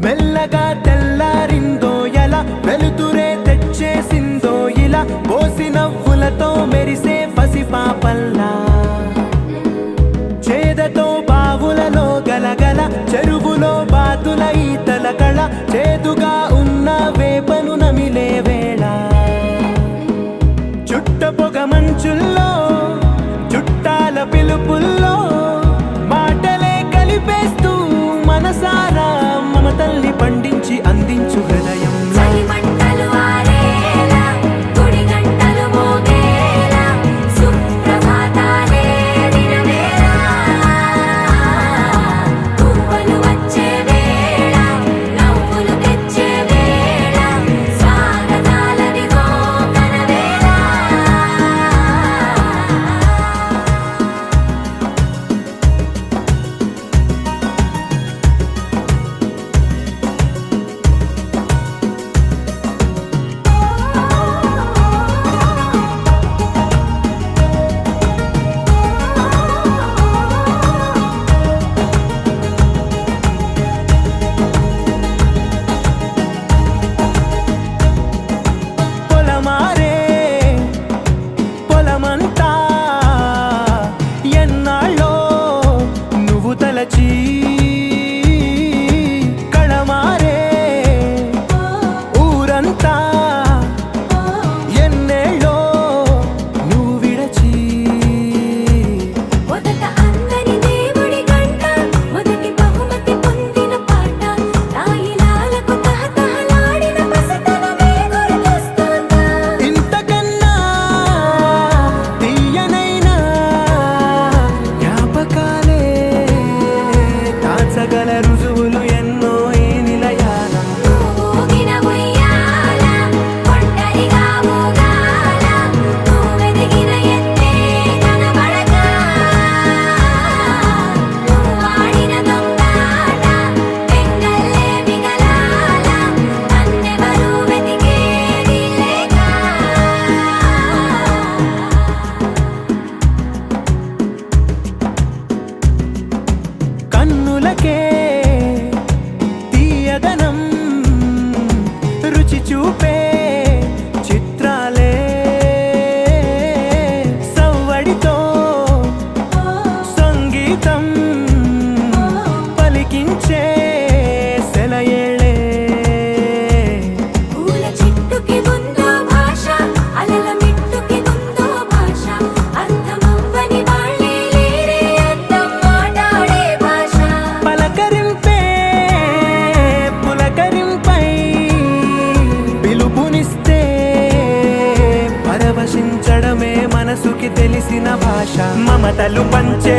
మెల్లగా తెల్లారిందో ఎలా వెలుతురే తెచ్చేసిందో ఇలా పోసి నవ్వులతో మెరిసే పసిపాపల్లా చేదతో బావులలో గలగల చెరువులో బాతుల ఈతల కళ చేదుగా ఉన్న వేపను నమిలే వేళ చుట్ట పొగ మంచుల్లో చుట్టాల పిలుపుల్లో మాటలే కలిపేస్తూ మనసారా మమతల్ని పండించి అందించు హృదయం కళమారే ఊరంతా ఎన్నేళ్ళో నువ్వు విడచి మొదట అందని దేవుడి గంట మొదటి బహుమతి పొందిన పాట తాయిలాలకు తహతహలాడిన పసితనమే గుర్తొస్తుందా ఇంతకన్నా తీయనైనా జ్ఞాపకాలే దాచగల రుజువులు ఎన్నో ఈ నిలయాల ఊగిన ఉయ్యాల ఒంటరిగా ఊగాల నువ్వెదిగిన ఎత్తే కనబడక నువ్వాడిన దొంగాట పెంగల్లే మిగలాల నన్నెవరూ వెతికేది లేక కన్నులకే తీయదనం రుచి చూపే చిత్రాలే సవ్వడితో సంగీతం పలికించే సెలయేళే పూల చిట్టుకి ఉందో భాష అలల మిట్టుకి ఉందో భాష అర్థమవ్వని వాళ్ళే లేరే అర్థం మాట్లాడే భాష పలకరింపే పులకరింపై పిలుపునిస్తే పరవశించడమే మనసుకి తెలిసిన భాష మమతలు పంచే